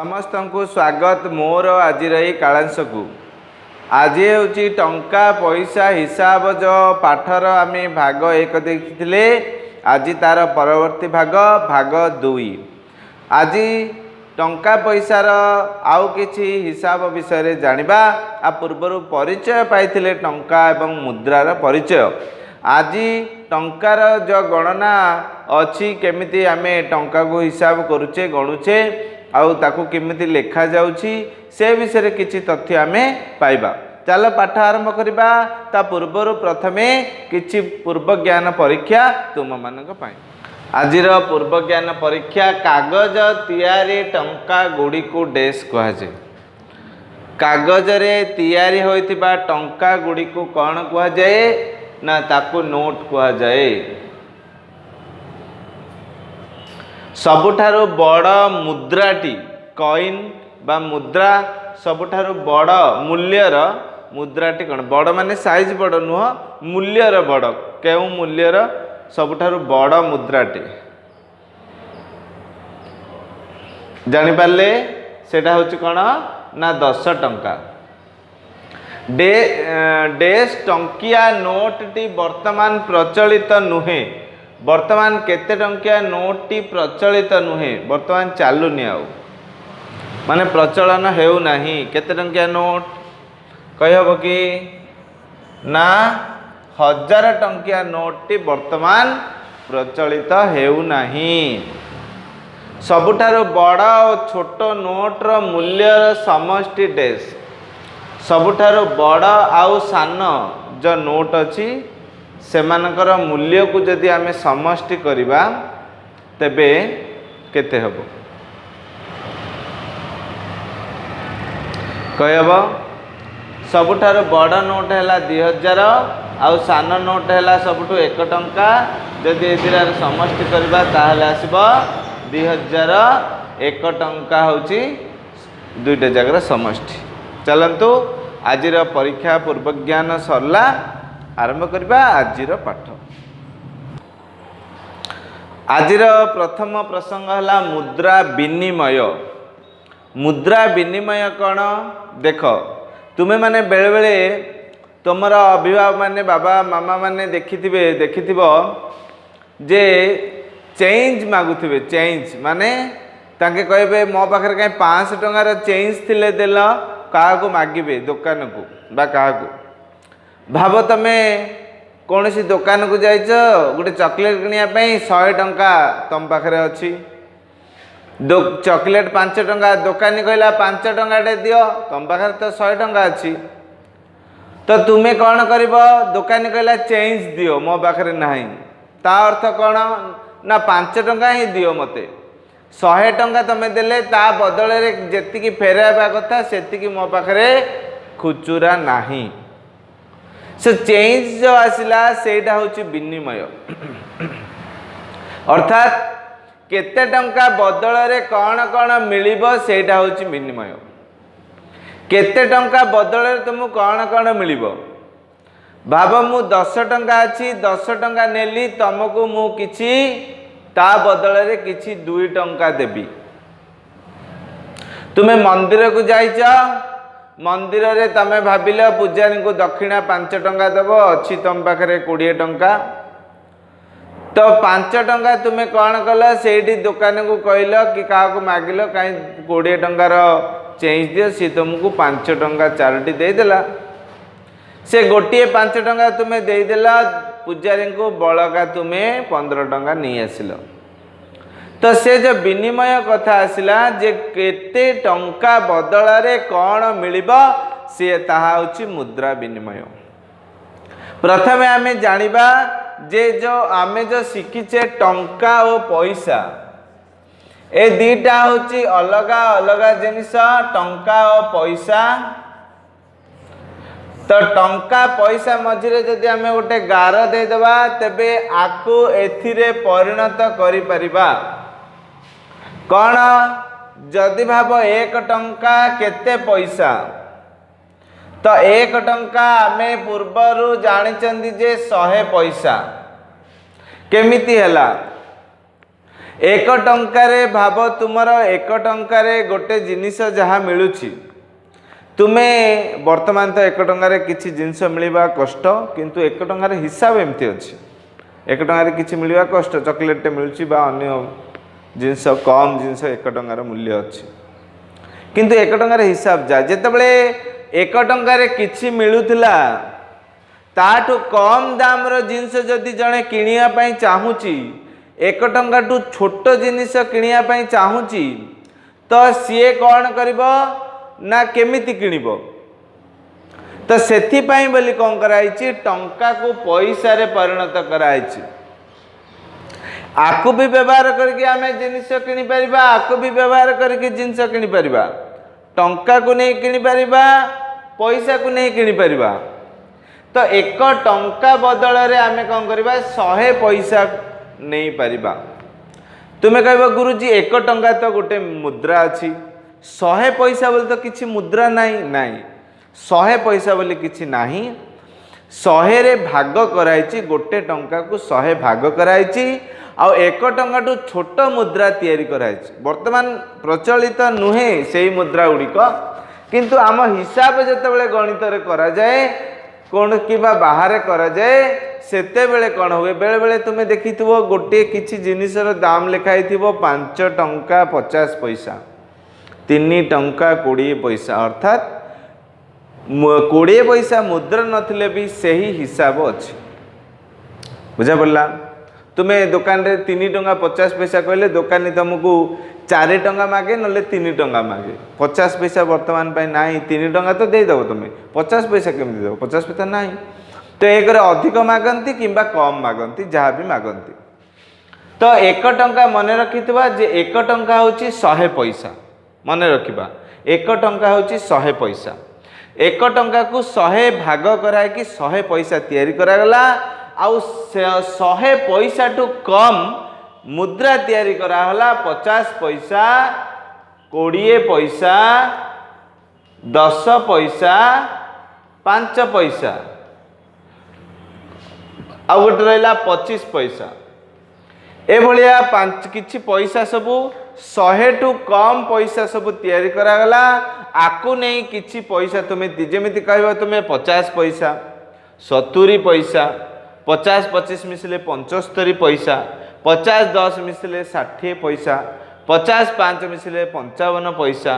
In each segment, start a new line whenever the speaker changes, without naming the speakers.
समस्त को स्वागत मोर आज कालांश को। आज हूँ टंका पैसा हिसाब जो पाठर आम भाग एक देखी आज तार परवर्ती भाग भाग दुई। आज टंका पैसार आउ किछि हिसाब विषय जानिबा। आ पूर्वर परिचय पाइथिले टंका एवं मुद्रार परिचय। आज टंकार जो गणना अच्छी केमिति आमे टंका को हिसाब करुचे गणुचे आउ ताकू केमिति लेखा जाउछि से विषय किछि तथ्य आमे पाइबा। चलो पाठ आरंभ करिबा। ता पूर्वर प्रथमे किछि पूर्व ज्ञान परीक्षा तुम मानक पाई। आजिर पूर्व ज्ञान परीक्षा कागज तैयारी टंका गुडी को डेस कहा जाय। कागज रे तैयारी होइतिबा टंका गुडी को कोन कहा जाय ना ताकू नोट कहा जाए। सबुठारु बड़ मुद्राटी कॉइन बा मुद्रा सबुठारु बड़ मूल्यर मुद्राटी कौन बड़ माने साइज बड़ नुह मूल्यर बड़ केउ मूल्यर सबुठारु बड़ मुद्राटी जानि पाले सेटा होची कोन ना 10 टंका। डेस टंकिया नोट टी वर्तमान प्रचलित नुहे। वर्तमान केते टंकिया नोट टी प्रचलित नुहे वर्तमान चालुनी आउ माने प्रचलन हेउ नाही। केते टंकिया नोट कहि हबो कि ना 1000 टंकिया नोट टी वर्तमान प्रचलित हेउ नाही। सबुठारु बड़ और छोट नोट रो मूल्यर समष्टि डेस सबुठारु बड़ आउ सान जो नोट अच्छी सेमानकर मूल्य को जदि आमे समष्टि करिबा तेबे केते हबो कहबो। सबुठारु बड़ नोट हैला 2000 आउ सान नोट हैला सबुठु 1 टंका। जदि एदिरार समष्टि करिबा ताहले आसीबो 2000 1 टंका होची दुईटा जगह समष्टि। चलंतु आजिर परीक्षा पूर्व ज्ञान सरला आरंभ करबा आजिर पाठ। आजिर प्रथम प्रसंग हला मुद्रा विनिमय। मुद्रा विनिमय कौन देख तुमे माने बेले बेले तुमर अभिभावक माने बाबा मामा माने देखिथिबो जे चेंज मागुथिबे। चेंज माने ताके कहबे मो पाखरे काई 500 टंकार चेंज थिले देल क्या को मागिबे दुकान को बा क्या को भाव तमे कौन सी दुकान को जाइछ गोटे चॉकलेट किनिया पई 100 टंका तुम पाखरे अच्छी चॉकलेट 5 टंका दुकानी कहला 5 टंका टे दियो तुम पाखरे तो 100 टंका अच्छी तो तुमे कौन करिबो दुकानी कहला चेंज दियो मो पाखरे नाही ता अर्थ कौन ना 5 टंका ही दियो मते 100 टंका तमे देले ता बदले रे जेतिकी फेराबा कथा सेतिकी मो पाखरे खुचुरा नाही। से चेंज जो आसिला सेटा होची विनिमय अर्थात केते टंका बदल रे कौन कौन मिलिबो सेटा होची विनिमय। केते टंका बदल रे तुमु कौन कौन मिलिबो भाव मु 10 टंका अछि 10 टंका नेली तुमको मु किछि ता बदल रे किछि 2 टंका देबी। तुमे मंदिर को जाइछ मंदिर रे तमे भाबिलो पूजारी को दक्षिणा 5 टंका देबो अछि तुम पाखरे 20 टंका तो 5 टंका तुमे कौन कल सेठी दुकान को कहलो कि का को मागिलो काई 20 टंकार चेंज दियो सी तुमको 5 टंका चारटी दे देला। से गोटे 5 टंका तुमे दे देला पूजारी को बळका तुमे 15 टंका नहीं आसिलो। तो से जो विनिमय कथा आसिला जे केते टंका बदल रे कौन मिलिबो से ताहा होची मुद्रा विनिमय। प्रथमे आमे जानिबा जे जो आमे जो शिखिचे टंका और पैसा ए दीटा होची अलगा अलगा जिनिस टंका और पैसा। तो टंका पैसा मझिरे जदि आमे गोटे गार दे देबा तेबे आकु एथिरे परिणत करि परिबा कौन जदि भाव 1 टंका केते पैसा तो 1 टंका आमे पूर्वरु जानि चंदी जे 100 पैसा केमिति हला एक टंकारे भाव तुमर एक टंकारे गोटे जिनिस जहाँ मिलूची तुम्हें वर्तमान तो एक टंकारे किसी जिनस मिलवा कष्ट किंतु एक टंकार हिसाब एमती अच्छी एक टंकार किसी मिलवा कष्ट चॉकलेट मिलूची बा अन्य जिनस कम जिनस एक टंकार मूल्य अच्छी किंतु एक टंकार हिसाब जा जितेबले एक टंकार किसी मिलूला ताठू कम दाम रो जिनस जदि जड़े किनिया चाहूची एक टंका टू छोट जिनिस किनिया चाहूची तो सीए कौन करिबो ना केमिति किनिबो तो सेथिपाई बोली कौन कराइछि टंका को पैसा रे परिणत कराइछि आकु भी व्यवहार करके आमे जिनिस किनि परिबा आकु भी व्यवहार करके जिनिस किनि परिबा टंका को नहीं किनि परिबा पैसा को नहीं किनि परिबा तो एक टंका बदल रे आमे कौन करिबा 100 पैसा नहीं पारिबा तुम्हें कहबो गुरुजी एक टंका तो गोटे मुद्रा अच्छी 100 पैसा बोले तो किसी मुद्रा नहीं नहीं 100 पैसा बोले किसी नहीं 100 रे भाग कराइछि गोटे टंका को 100 भाग कराइछि आ एक टंका टू छोट मुद्रा तैयारी कराइछि वर्तमान प्रचलित नुहे से मुद्रा गुड़िक किंतु आम हिसाब जितेबाला गणित रे करा जाए कौन कि बाहर करा जाए सेते बेले कौन हुए बेले बेले तुम्हें देखी गोटे किसी जिनिसर दाम लिखाई 5 टंका 50 पैसा 3 टंका 20 पैसा अर्थात 20 पैसा मुद्रा नथिले भी सही हिसाब अच्छी बुझा पड़ा तुम्हें दुकान रे 3 टंका 50 पैसा कहले दुकानी तुमको 4 टंका मागे ना 3 टंका मागे 50 पैसा वर्तमान पे नहीं 3 टंका तो देदेव तुम्हें 50 पैसा केमी देव 50 पैसा नहीं तो एक अधिक मागंती कि कम मागंती जहाँ भी मागंती तो एक टंका मन रखि जे एक टंका हूँ 100 पैसा मन रखा एक टंका हूँ 100 पैसा एक टंका को 100 भाग कराई 100 पैसा तैयारी करागला आउ 100 पैसा टू कम मुद्रा तैयारी कराला 50 पैसा 20 पैसा 10 पैसा 5 पैसा आ गोटे रहा 25 पैसा एभलिया किछि पैसा सबू 100 टू कम पैसा सब तैयारी करागला आकु नहीं किछि पैसा तुम्हें जेमिति कहबो तुम्हें 50 पैसा 70 पैसा 50 25 मिसले 75 पैसा 50 10 मिसले 60 पैसा 50 5 मिसले 55 पैसा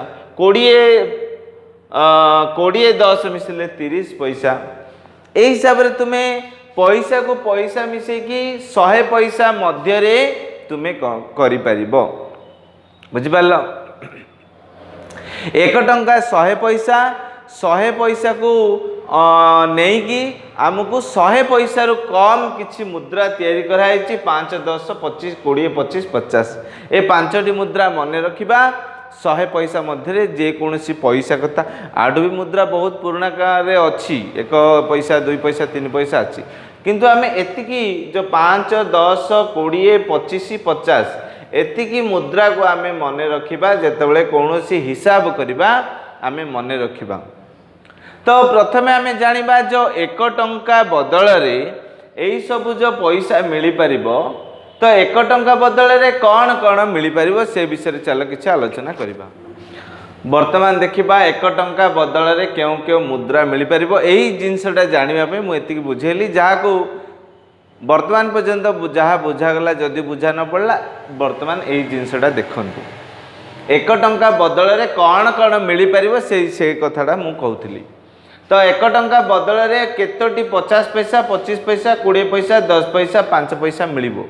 20 10 मिसले 30 पैसा ए हिसाब रे तुम्हें पैसा को पैसा मिसेकी 100 पैसा मध्य रे तुम्हें करि परिबो बुझि पारलो एक टंका 100 पैसा को नहीं कि आमको 100 पैसा रु कम किछि मुद्रा तैयारी कराई 5 10 25 20 25 50 ए 5टी मुद्रा मन रखिबा 100 पैसा मध्य जेकोसी पैसा कथा आडू भी मुद्रा बहुत पुराना काल अच्छी 1 पैसा 2 पैसा 3 पैसा अच्छी किंतु आम एतिकी जो 5 10 20 25 50 एतिकी मुद्रा को आम मन रखिबा जेतेबेले कौनसी हिसाब करिबा आम मन रखिबा तो प्रथमे आम जानिबा जो 1 टंका बदल रे एई सब जो पैसा मिली परिबो तो 1 टंका बदल रे कौन कौन मिली परिबो से विषय चल किछि आलोचना करिबा वर्तमान देखिबा 1 टंका बदल रे केउ केउ मुद्रा मिली परिबो एई जिनसटा जानिबा पे मु एतिकी बुझेली जहा को वर्तमान पर्यंत जहाँ बुझागला जदि बुझा न पड़ला वर्तमान एई जिनसटा देखंतु 1 टंका बदल रे कौन कौन मिली परिबो से कथाटा मु कहउथिली तो 1 टंका बदल रे केतोटी 50 पैसा 25 पैसा 20 पैसा 10 पैसा 5 पैसा मिलिबो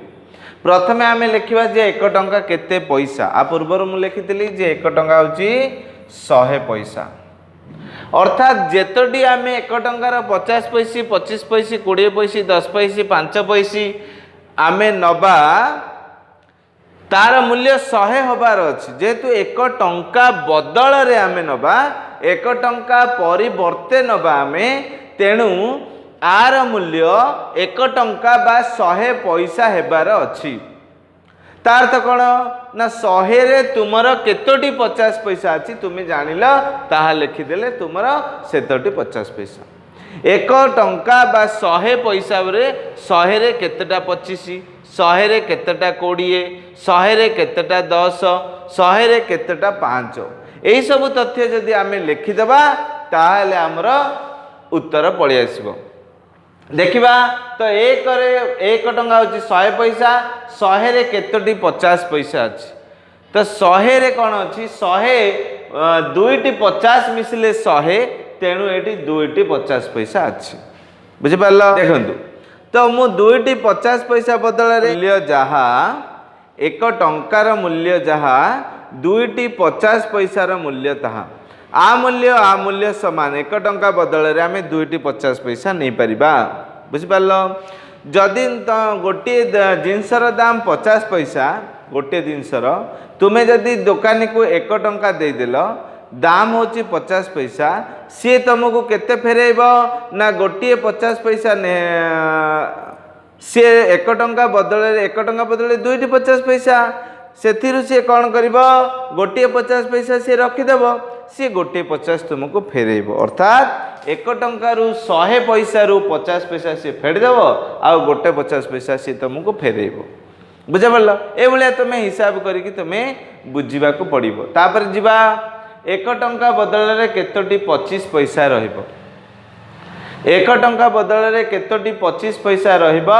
प्रथमे आमे लिखिबा जे 1 टंका केते पैसा आ पूर्वर मु लिखितली जे 1 टंका होची 100 पैसा अर्थात जेतोटी आमे 1 टंकार 50 पैसा 25 पैसा 20 पैसा 10 पैसा 5 पैसा आमे नबा तार मूल्य 100 होबार अछि जेतु 1 टंका बदल रे आमे नबा 1 टंका परिवर्ते नबा आमे तेणु आर मूल्य 1 टंका बा 100 पैसा हेबार अछि तार तो कौन ना 100 रे तुमर केतोटी 50 पैसा अच्छी तुम्हें जानिल ताहा लिखिदेले तुमर सेतोटी 50 पैसा 1 टंका बा 100 पैसा रे 100 रे केतेटा 25 शहे रे केतेटा 20 शहे रे केतेटा 10 शहे रे केतेटा 5 यही सब तथ्य जदि आमे लिखिदेबा ताहले हमर उत्तर पळि आसीबो। देखिबा तो एक टंका होची 100 पैसा शहे रे केतोटी 50 पैसा अछि तो शहे रे कौन अच्छी 100 दुईटी 50 मिसिले 100 तेणु ये दुईटी 50 पैसा अच्छी बुझिपार देखु तो मु दुईटी 50 पैसा बदल मूल्य जहा एक टंकार मूल्य जहा दुईटी 50 पैसार मूल्य ताहा आ मूल्य समान एक टंका बदल आम दुईटी 50 पैसा नहीं पारिबा बुझिपार जदि गोटे जिनसर दाम 50 पैसा गोटे जिनसर तुम्हें जदि दुकानी को एक टंका देदेल दाम होची 50 पैसा सी तुमको केते फेरेब ना गोटे 50 पैसा सी एक टंका बदल दुईटी 50 पैसा से सी कौन कर गोटे 50 पैसा सी रखीदेव सी गोटे 50 तुमको फेरेब अर्थात एक टंकार 100 पैसा रु 50 पैसा सी फेरदेव आ गोटे 50 पैसा सी तुमको फेरेब बुझे पड़ल ए तुम्हें हिसाब करके तुम्हें बुझा पड़ो तापर जीवा एक टंका बदल केतोटी 25 पैसा रहिबो एक टंका बदल केतोटी 25 पैसा रहिबो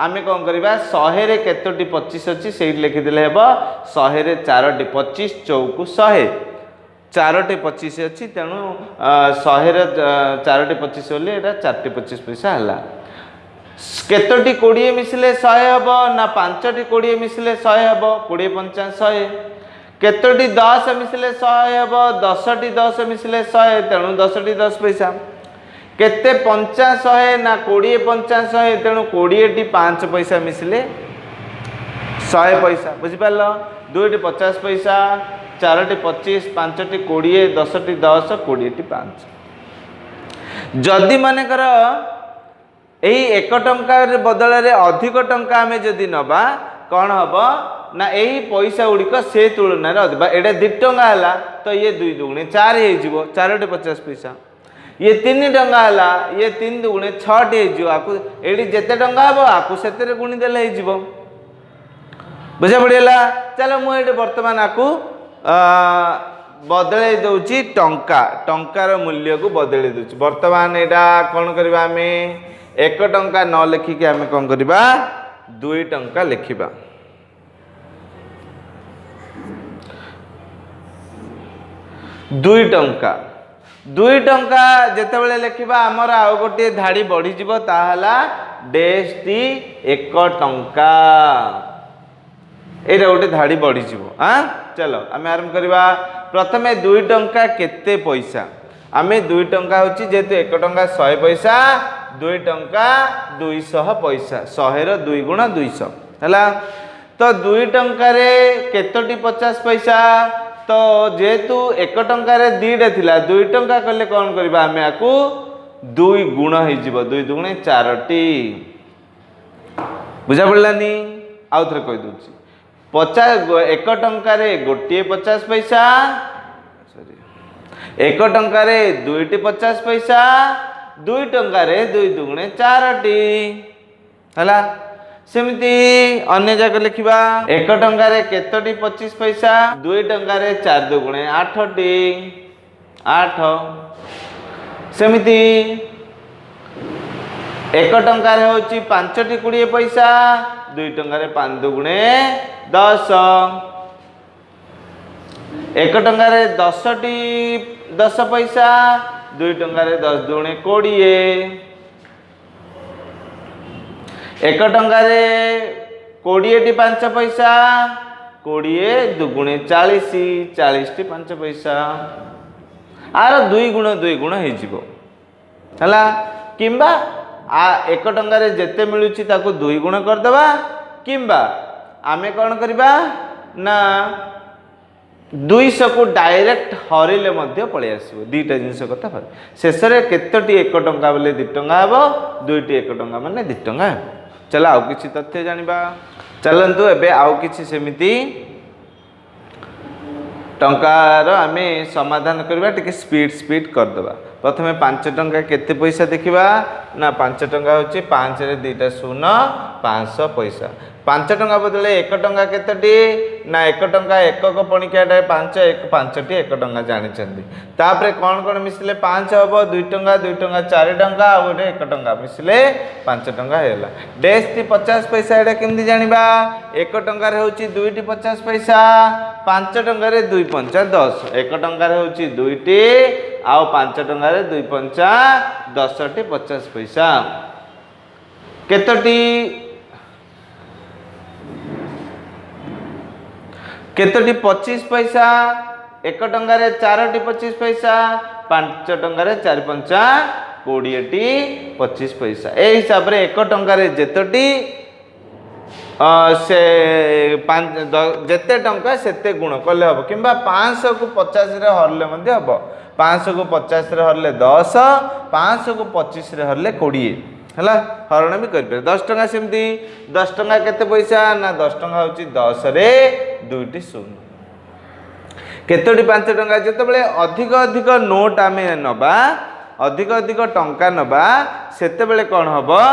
आमे कौन करवा 100 रे केतोटी 25 अच्छी से लिखिदेले हेबो 100 रे 4टी 25 चौकु 100 4टी 25 अच्छी तेणु 100 रे 4टी 25 होले एटा 4टी 25 पैसा हला केतोटी 20 मिसिले 100 हबो ना 5टी 20 मिसिले 100 हबो 20 50 100 केतोटी 10 मिसिले 100 हबो 10टी 10 मिसिले 100 तेणु 10टी 10 पैसा केते 50 ना 20 50 तेणु 20टी 5 पैसा मिसिले 100 पैसा बुझी पारलो दुईटी 50 पैसा 4टी 25 5टी 20 10टी 10 20टी 5 जदि मानेकर यही एक टंकार बदल अधिक टंका आमे जदि नबा कौन हम ना यही पैसा गुड़िक से तुलन एटा 2 टंका है तो ये 2 दुगुणे 4 हो 4टी 50 पैसा ये 3 टंका है ये 3 दुगुणे 6टी हो ये जिते टंका हम आपको से गुणी देले हो बुझा पड़ेगा चलो मुझे बर्तमान आपको बदल दूची टंकार मूल्य को बदल दूची बर्तमान यहाँ कौन करवा आम एक टंका न लिखिकी आम कौन करवा 2 टंका लिखा 2 टंका जितेबाला लिखा आमर आउ गोटे धाड़ी बढ़ी ताहला डेस्टी 1 टंका ये गोटे धाड़ी बढ़ी हाँ चलो आम आरंभ करवा प्रथम 2 टंका केते पैसा आम 2 टंका हूँ जेहेतु 1 टंका 100 पैसा 2 टंका 200 पैसा 100 रो 2 गुणा 200 है तो 2 टंकार केतोटी 50 पैसा तो जेहेतु 1 टंकार 2टा थिला 2 टंका कले कौन करबा आमे आकु 2 गुण हो 2 दुगुणे 4टी बुझा पड़लानी आउ थे कही दूसरी 50 1 टंकार गोटे 50 पैसा सॉरी 1 टंकार 2टी 50 पैसा 2 टंकार 2 दुगुणे 4टी है सेमती अन्य जगह लिखा 1 टंकार केतोटी 25 पैसा 2 टंकार 4 दुगुणे 8टी 8 सेमती 1 टंकार होची 5टी 20 पैसा 2 टंकार 5 दुगुणे 10 1 टंकार 10टी 10 पैसा 2 टंकार 10 दुगुणे 20 1 टंकार 20टी 5 पैसा 20 दुगुणे 40 40टी 5 पैसा आर 2 गुण है किंबा 1 टंकार जेते मिलुची ताको 2 गुण करदेबा किंबा आमे कौन करबा ना 200 को डायरेक्ट हरिले मध्य पळै आसीबो 2टा जिनिस कथा शेष रे केतोटी 1 टंका बोले 2 टंका हेबो 2टी 1 टंका माने 2 टंका हेबो चलो आउ किछि तथ्य जानिबा चलंतु एबे आउ किछि सेमिति टंकार आमे समाधान करबा टिके स्पीड कर देबा प्रथमे 5 टंका केते पैसा देखिबा ना 5 टंका होची 5 रे 2टा शून्य 500 पैसा पांच टंका बदले एक टंका केतोटी ना एक टंका एकक पणिकियाटा पांच एक पांचटी एक टंका जानी तापर कौन कौन मिसले पांच हम दुई टंका चार टंका आ गोटे एक टंका मिसले पांच टंका है डेस टी 50 पैसा एटा केमती जानिबा एक टंकार होची दुईटी 50 पैसा पांच टंकार दुई पंचा 10 एक टंकार होची दुईटी आउ पांच टंकार दुई पंचा 10 टी 50 पैसा केतोटी केतोटी 25 पैसा एक टंकार चार टी 25 पैसा पांच टंकार चार पंचा 20 टी 25 पैसा ए हिसाब रे एक टंकार जेतोटी से जेते टंका सेते गुण कले हम कि 500 को 50 रे हरले मध्य हम 500 को 50 रे हरले 10 500 को 25 रे हरले 20 है हरण भी कर 10 टंका सेमती 10 टंका केते पैसा ना 10 टंका होची 10 रे दुईटी शून्य केतोटी 5 टंका जेतेबेले अधिक अधिक नोट आमे नबा अधिक अधिक टंका नबा सेते बेले कौन हबो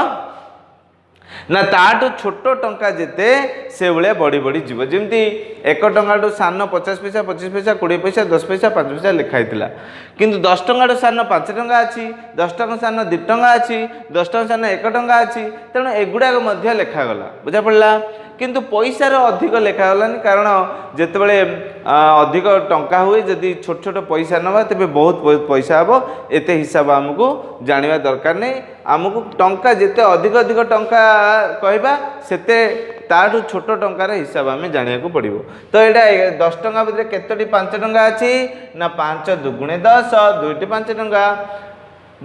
ना ताटू छोट टंका जेते से भाया बढ़ी बढ़ी जीव जमी एक टंका सान 50 पैसा 25 पैसा 20 पैसा 10 पैसा 5 पैसा लिखाई किंतु 10 टंका सान 5 टंका अच्छी 10 टंका सान 2 टंका अच्छी 10 टंका सान 1 टंका अच्छी तेणु एगुड़ाक लिखागला बुझा पड़ा किंतु पैसार अधिक लिखागलानी कारण जितेबले अधिक टंका हुए जदि छोट छोट पैसा नवा तेज बहुत पैसा हम एते हिसाब आमको जानिबा दरकार नहीं आमको टंका जिते अधिक अधिक टंका कहबा सेते ताठू छोट टंकार हिसाब आम जाना पड़ो तो यहाँ 10 टंका बदले केतोटी 5 टंका अच्छी ना 5 दुगुणे 10 दुईटी 5 टंका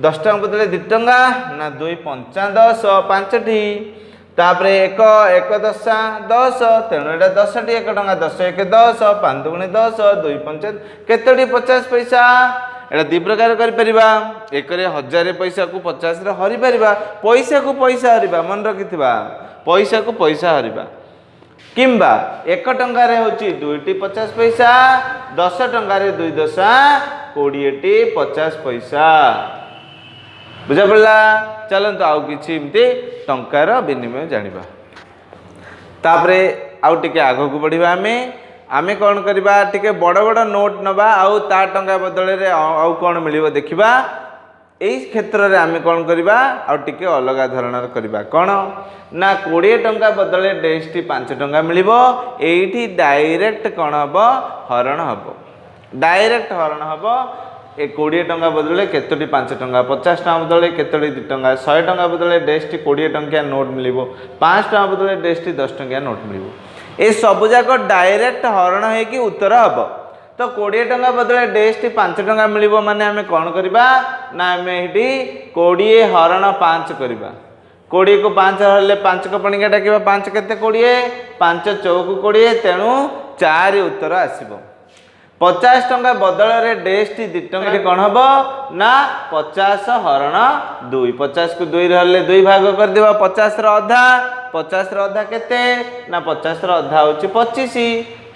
10 टंका बदले 2 टंका ना 2 पंचा 10 5टी तापर एक एक दशा 10 तेणु यहाँ 10 टी 1 टंका 10 1 10 5 दुगुणे 10 2 पंचा केतोटी 50 पैसा एटा दी प्रकार कर एक 1000 पैसा को 50 रे हरि परिबा पैसा को पैसा हरिबा मन रखिथिबा पैसा को पैसा हरिबा किंबा एक टंका रे होची दुईटी 50 पैसा 10 टंका रे 2 दशा 20 टी 50 पैसा बुझा पड़ा चलते आउ कि टंकार विनिमय जानिबा तापरे आउ टिके आगो को बढ़िबा आमे कौन करबा टिके बड़ बड़ नोट नबा आउ ता टंका बदल रे आउ कौन मिलिबो देखिबा एई क्षेत्र रे आमे कौन करबा आउ टिके अलग धरणर करबा कौन ना 20 टंका बदले डेस्टी 5 टंका मिलिबो एइठी डायरेक्ट कौन हबो हरण हबो डायरेक्ट हरण हबो ए 20 टंका बदले केतोटी 5 टंका 50 टंका बदले केतोटी 2 टंका 100 टंका बदले डेस्टी 20 टंकिया नोट मिलिबो 5 टंका बदले डेस्टी 10 टंकिया नोट मिलिबो ए सबु जाक डायरेक्ट हरण है कि उत्तर हम तो 20 टंका बदले डेस्टी 5 टंका मिलिबो माने आमे कौन करबा ना आमे एठी 20 हरण 5 करबा 20 को 5 हरले 5 को पणिका डाकिबा 5 केते 20 5 चौक 20 तेणु 4 उत्तर आसीबो 50 टंका बदल रे डेस्टी 2 टंका कौन हम ना 50 हरण 2 50 को 2 हरले 2 भाग कर देबा 50 रो अधा 50 रो अधा केते ना 50 रो अधा होची 25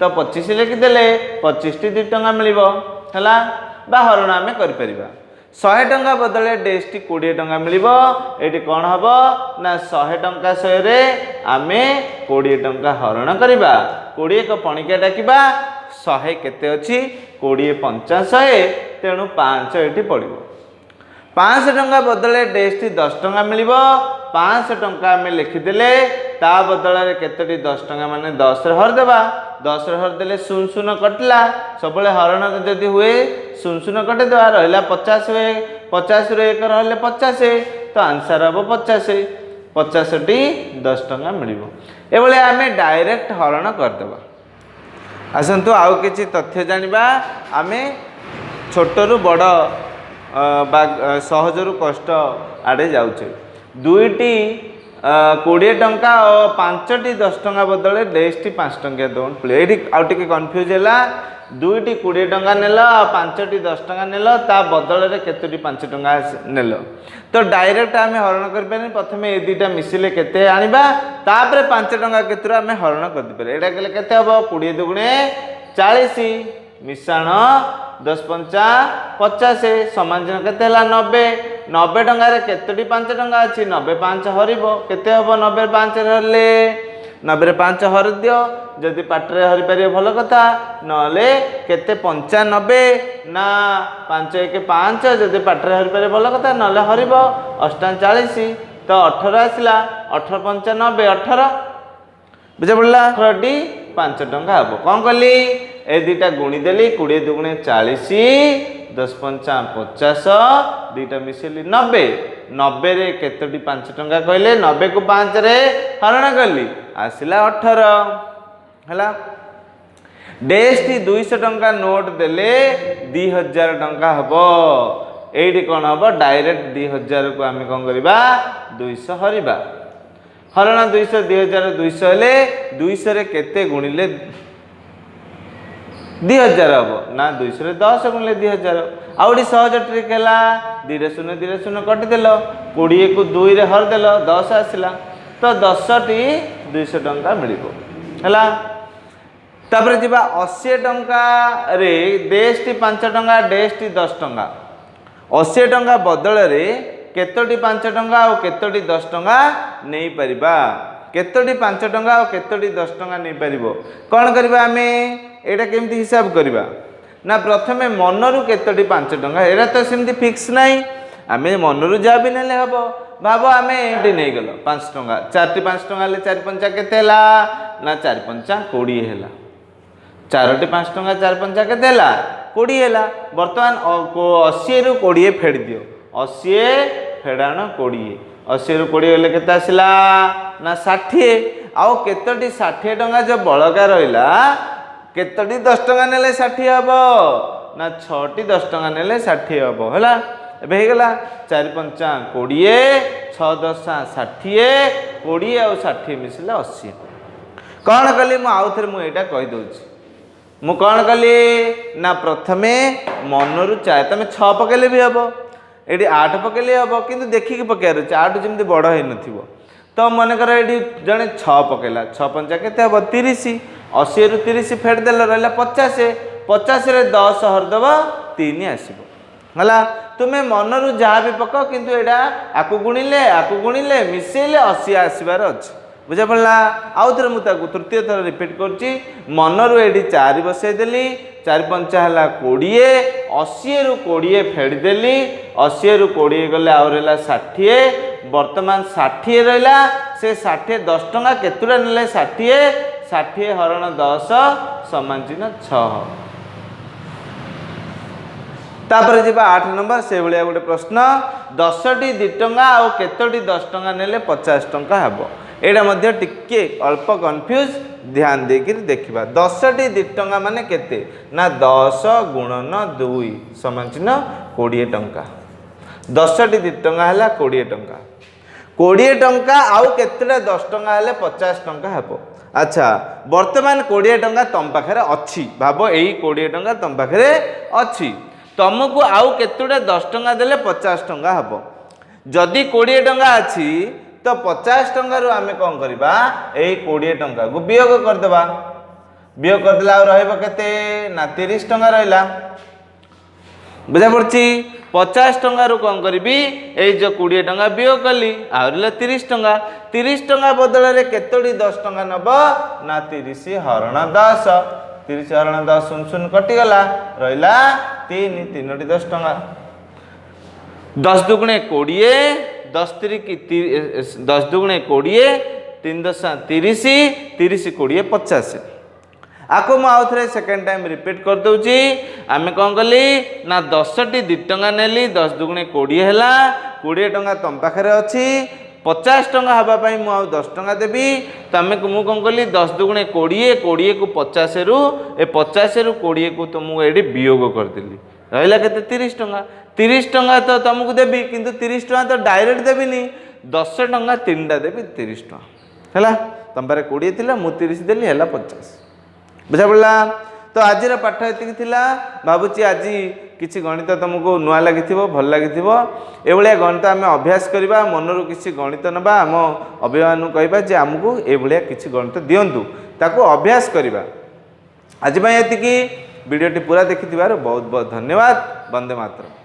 तो 25 लिखि देले 25 टी 2 टंका मिलिबो हला बा हरण आमे करि परिबा 100 टंका बदले डेस्टी 20 टंका मिलिबो एटी कौन हबो ना 100 टंका 100 रे आमे 20 टंका हरण करिबा 20 को पणिका डाकिबा 100 केते अछि 20 पंचा 100 तेणु 5 एठी पड़िबो 500 टंका बदले डेस्टी 10 टंका मिलिबो 500 टंका में लिखिदेले ता बदल रे केतोटी 10 टंका माने 10 रे हर देबा 10 रे हर देले 0 कटला सबले हरण जदि हुए 0 कटे देबा रहला 50 हुए 50 रे 1 रहले 50 तो आंसर हबो 50 50 टी 10 टंका मिलिबो एबले आमे डायरेक्ट हरण कर देबा आसंतु आउ किछि तथ्य जानिबा आमे छोटरू बड़ सहजरू कष्ट आड़े जाउछे दुईटी 20 टंका और 5टी 10 टंका बदले डेस्टी 5 टंका दौन प्ले आउ टिके कन्फ्यूज है दुईटी 20 टंका नेल 5टी 10 टंका नेल ता बदल रे केतोटी 5 टंका नेल तो डायरेक्ट आम हरण कर प्रथम ये दुईटा मिसिले केते आनिबा तापरे 5 टंका केतरा आम हरण कर दिबे एटा केले केते हबो 20 दुगुणे 40 मिश्रण 10 पंचा 50 समान जन केते हला 90 टंका रे केतोटी 5 टंका अछि 90 5 हरिबो केते हबो 90 5 हरले 90 5 हरि दियो जदि पाटरे हरि पारे भल कथा नले केते 95 ना 5 1 5 जदि पाटरे हरि पारे भल कथा नले हरिबो 48 तो 18 आसला 18 5 90 18 बुझे पड़ला 18 टी 5 टंका हम कौन कली ए दुटा गुणी देली 20 दुगुणे 40 10 5 50 दुटा मिसेली 90 90 रे केतोटी 5 टंका कहले 90 को 5 रे हरण कली आसिला 18 हला डेस्टी 200 टंका नोट देले 2000 टंका हबो एडी कोन हबो डायरेक्ट 2000 को आमे कोन करबा 200 हरिबा हरण 200 2000 200 हेले 200 रे केते गुणिले 2000 हम ना 200 रे 10 गुणिले 2000 आउडी सहज ट्रिक हैला 2 0 कटिदेल 20 को 2 रे हर देल 10 आसिला तो 10 टी 200 टंका मिलिबो हैला तापर जिबा 80 टंका रे डेस्टी 5 टंका डेस्टी 10 टंका 80 टंका बदल रे केतोटी 5 टंका और केतोटी 10 टंका नहीं परिबा केतोटी 5 टंका और केतोटी 10 टंका नहीं परिबो कोन करबा हमें एटा केमती हिसाब करबा ना प्रथमे मनरु केतोटी 5 टंका एरा तो सेमती फिक्स नहीं आमे मनरु जा भी नेले हबो भाबो आमे एटी नै गेलो 5 टंका 4 टी 5 टंका ले 4 5 केतेला ना 4 5 20 हैला 4 टी 5 टंका 4 5 केतेला 20 हैला वर्तमान 80 रु 20 फेड दियो 80 फेडाण 20 80 रु 20 हेले केते आसिला ना 60 आउ केतोटी 60 टंका जो बळका रहिला केतोटी 10 टंका नेले 60 हबो ना 6 टी 10 टंका नेले 60 हबो हैला एबे हे गेला 4 5 20 6 10 60 20 आ 60 मिसले 80 कोन कली मु आउ थरे मु एटा कहि दोछि मु कोन कली ना प्रथमे मनरु चाहे तमे 6 पकेले भी हबो एडी 8 पकेले हबो किंतु देखि के पकेर छ 8 जेमति बड़ हे नथिबो तो मन कर एडी जने 6 पकेला 6 5 केते हबो 30 80 रु 30 फेड देल रहला 50 50 रे 10 हर दबा 3 आसीबो हला तुमे मनरु जा भी पको किंतु एडा आकु गुणिले मिसेले 80 आसीबार अछि बुझा पड़ला आउ थरे मु ताकु तृतीय थर रिपीट करछि मनरु एडी 4 बसे देली 4 5 हला 20 80 रु 20 फेड देली 80 रु 20 गले आउ रहला 60 वर्तमान 60 रहला से 60 10 टंका केतुरा नेले 60 60 हरण 10 समान चिन्ह 6 तापर जिबा 8 नंबर से भलिया गोटे प्रश्न 10 टी 2 टंका आ केतोटी 10 टंका नेले 50 टंका हबो एडा मध्य टिके अल्प कंफ्यूज ध्यान देकर देखिबा 10 टी 2 टंका माने केते ना 10 गुणन 2 समान चिन्ह 20 टंका 10 टी 2 टंका हला 20 टंका 20 टंका आउ केतेटा 10 टंका हेले 50 टंका हबो अच्छा वर्तमान 20 टंका तम पाखरे अछि भाबो एई 20 टंका तम पाखरे अछि तुमको आउ केतेटा 10 टंका देले 50 टंका हबो जदि 20 टंका अछि तो 50 टंका रु आमे कोन करबा एई 20 टंका को वियोग कर देबा वियोग कर देला रहइबो केते ना 30 टंका रहइला बुझा पड़छि 50 टंका रु कोन करबी एई जो 20 टंका वियोग कली आउरला 30 टंका बदल रे केतोडी 10 टंका नबो ना 30 हरण 10 30 हरण 10 सुन सुन कटि गला रहइला 3 3 10 टंका 10 दुगुणे 20 10 3 10 दुगुणे 20 3 10 30 30 20 50 आको मु आउ थरे सेकंड टाइम रिपीट कर दउची आमे कोन कली ना 10 टी 2 टंका नेली 10 दुगुणे 20 हैला 20 टंका तम पाखरे अछि 50 टंका हबा पई मु आउ 10 टंका देबी तमे को मु कोन कली 10 दुगुणे 20 20 को 50 रु ए 50 रु 20 को तो मु एडी वियोग कर देली रहला केते 30 टंका तो तुमको देबी किंतु 30 टंका तो डायरेक्ट देबीनी 10 टंका 3टा देबी 30 टंका हैला तम पारे 20 थिला मु 30 देली हैला 50 बुझा पड़ला तो आज पाठ एति थिला भाबुची आज किसी गणित तुमको नुआ लगी भल लगी ए गणित आम अभ्यास करवा मनरू किसी गणित नवा आम अभिभावक कहवा जे आमको ये किसी गणित दिंतु ताको अभ्यास करवा आज ये वीडियोटी पूरा देखि बहुत बहुत धन्यवाद। वंदे मातरम।